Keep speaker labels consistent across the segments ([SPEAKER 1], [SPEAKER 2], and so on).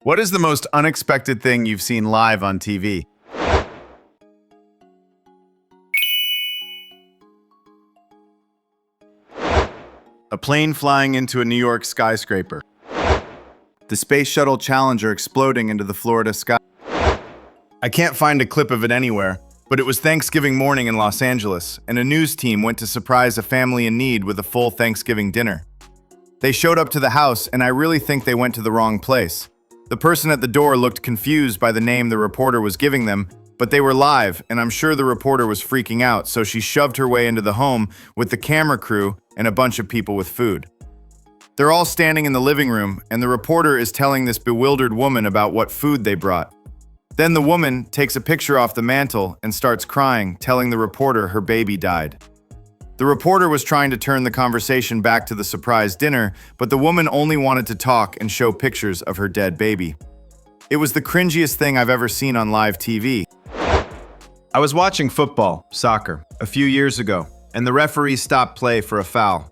[SPEAKER 1] What is the most unexpected thing you've seen live on TV? A plane flying into a New York skyscraper. The Space Shuttle Challenger exploding into the Florida sky. I can't find a clip of it anywhere, but it was Thanksgiving morning in Los Angeles, and a news team went to surprise a family in need with a full Thanksgiving dinner. They showed up to the house, and I really think they went to the wrong place. The person at the door looked confused by the name the reporter was giving them, but they were live, and I'm sure the reporter was freaking out, so she shoved her way into the home with the camera crew and a bunch of people with food. They're all standing in the living room, and the reporter is telling this bewildered woman about what food they brought. Then the woman takes a picture off the mantle and starts crying, telling the reporter her baby died. The reporter was trying to turn the conversation back to the surprise dinner, but the woman only wanted to talk and show pictures of her dead baby. It was the cringiest thing I've ever seen on live TV. I was watching football, soccer, a few years ago, and the referee stopped play for a foul.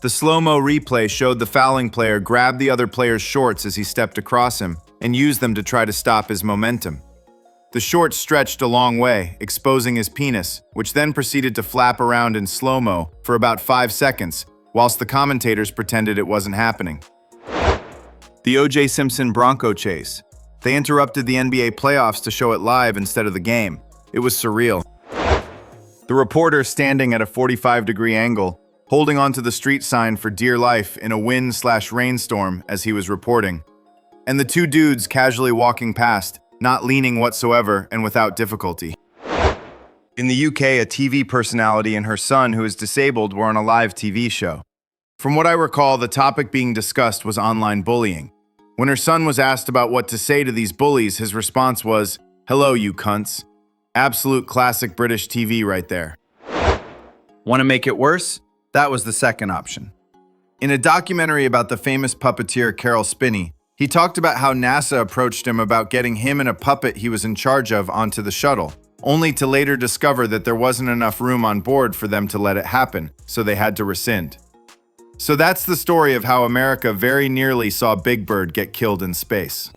[SPEAKER 1] The slow-mo replay showed the fouling player grab the other player's shorts as he stepped across him and use them to try to stop his momentum. The shorts stretched a long way, exposing his penis, which then proceeded to flap around in slow-mo for about 5 seconds, whilst the commentators pretended it wasn't happening. The O.J. Simpson Bronco chase. They interrupted the NBA playoffs to show it live instead of the game. It was surreal. The reporter standing at a 45-degree angle, holding onto the street sign for dear life in a wind/rainstorm as he was reporting. And the two dudes casually walking past, not leaning whatsoever and without difficulty. In the UK, a TV personality and her son, who is disabled, were on a live TV show. From what I recall, the topic being discussed was online bullying. When her son was asked about what to say to these bullies, his response was, "Hello, you cunts." Absolute classic British TV right there. Want to make it worse? That was the second option. In a documentary about the famous puppeteer Carol Spinney, he talked about how NASA approached him about getting him and a puppet he was in charge of onto the shuttle, only to later discover that there wasn't enough room on board for them to let it happen, so they had to rescind. So that's the story of how America very nearly saw Big Bird get killed in space.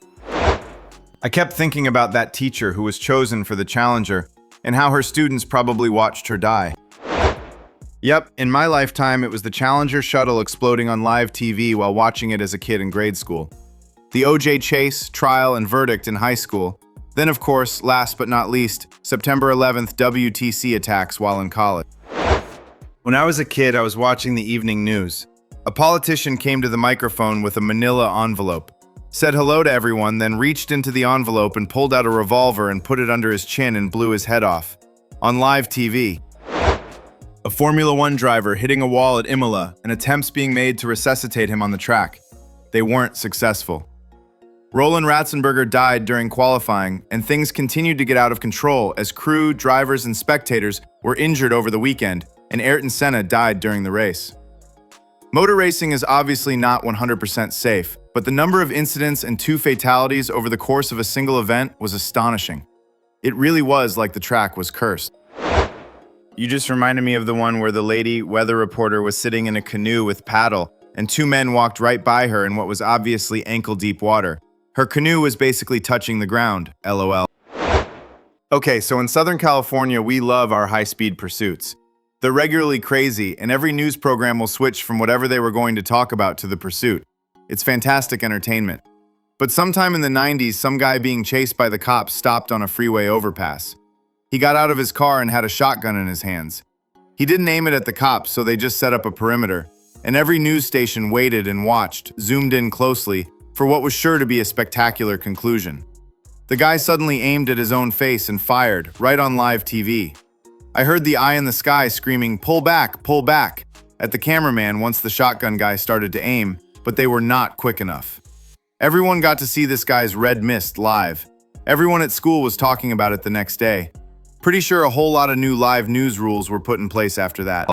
[SPEAKER 1] I kept thinking about that teacher who was chosen for the Challenger and how her students probably watched her die. Yep, in my lifetime, it was the Challenger shuttle exploding on live TV while watching it as a kid in grade school. The O.J. chase, trial, and verdict in high school. Then, of course, last but not least, September 11th WTC attacks while in college. When I was a kid, I was watching the evening news. A politician came to the microphone with a manila envelope, said hello to everyone, then reached into the envelope and pulled out a revolver and put it under his chin and blew his head off. On live TV. A Formula One driver hitting a wall at Imola and attempts being made to resuscitate him on the track. They weren't successful. Roland Ratzenberger died during qualifying, and things continued to get out of control as crew, drivers, and spectators were injured over the weekend, and Ayrton Senna died during the race. Motor racing is obviously not 100% safe, but the number of incidents and 2 fatalities over the course of a single event was astonishing. It really was like the track was cursed. You just reminded me of the one where the lady weather reporter was sitting in a canoe with paddle, and 2 men walked right by her in what was obviously ankle-deep water. Her canoe was basically touching the ground, LOL. Okay, so in Southern California, we love our high-speed pursuits. They're regularly crazy, and every news program will switch from whatever they were going to talk about to the pursuit. It's fantastic entertainment. But sometime in the 90s, some guy being chased by the cops stopped on a freeway overpass. He got out of his car and had a shotgun in his hands. He didn't aim it at the cops, so they just set up a perimeter, and every news station waited and watched, zoomed in closely, for what was sure to be a spectacular conclusion. The guy suddenly aimed at his own face and fired, right on live TV. I heard the eye in the sky screaming, pull back," at the cameraman once the shotgun guy started to aim, but they were not quick enough. Everyone got to see this guy's red mist live. Everyone at school was talking about it the next day. Pretty sure a whole lot of new live news rules were put in place after that.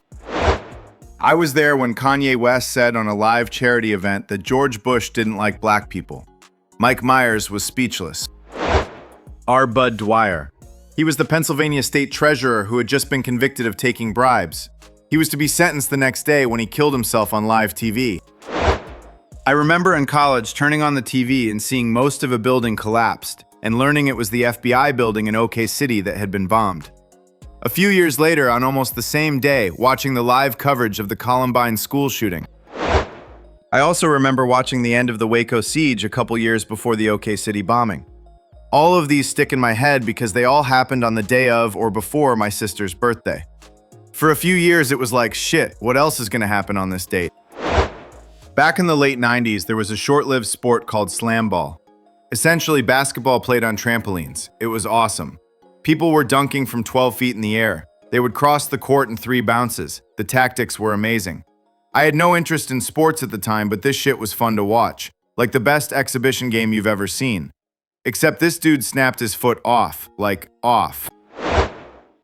[SPEAKER 1] I was there when Kanye West said on a live charity event that George Bush didn't like black people. Mike Myers was speechless. R. Bud Dwyer. He was the Pennsylvania state treasurer who had just been convicted of taking bribes. He was to be sentenced the next day when he killed himself on live TV. I remember in college turning on the TV and seeing most of a building collapsed, and learning it was the FBI building in OK City that had been bombed. A few years later, on almost the same day, watching the live coverage of the Columbine school shooting. I also remember watching the end of the Waco siege a couple years before the OK City bombing. All of these stick in my head because they all happened on the day of or before my sister's birthday. For a few years, it was like, shit, what else is gonna happen on this date? Back in the late 90s, there was a short-lived sport called slam ball. Essentially, basketball played on trampolines. It was awesome. People were dunking from 12 feet in the air. They would cross the court in 3 bounces. The tactics were amazing. I had no interest in sports at the time, but this shit was fun to watch. Like the best exhibition game you've ever seen. Except this dude snapped his foot off. Like, off.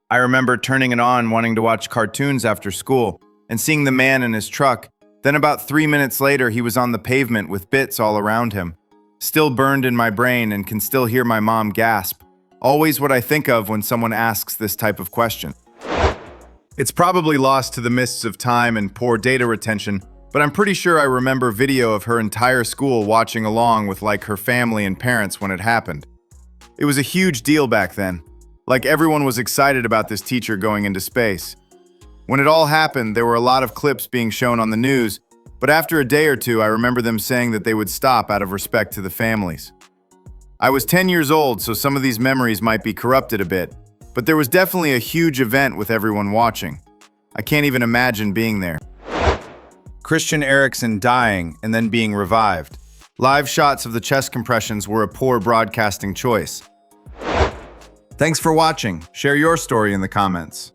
[SPEAKER 1] I remember turning it on wanting to watch cartoons after school and seeing the man in his truck. Then about 3 minutes later, he was on the pavement with bits all around him. Still burned in my brain and can still hear my mom gasp. Always what I think of when someone asks this type of question. It's probably lost to the mists of time and poor data retention, but I'm pretty sure I remember video of her entire school watching along with like her family and parents when it happened. It was a huge deal back then. Like everyone was excited about this teacher going into space. When it all happened, there were a lot of clips being shown on the news, but after a day or two, I remember them saying that they would stop out of respect to the families. I was 10 years old, so some of these memories might be corrupted a bit, but there was definitely a huge event with everyone watching. I can't even imagine being there. Christian Eriksen dying and then being revived. Live shots of the chest compressions were a poor broadcasting choice. Thanks for watching. Share your story in the comments.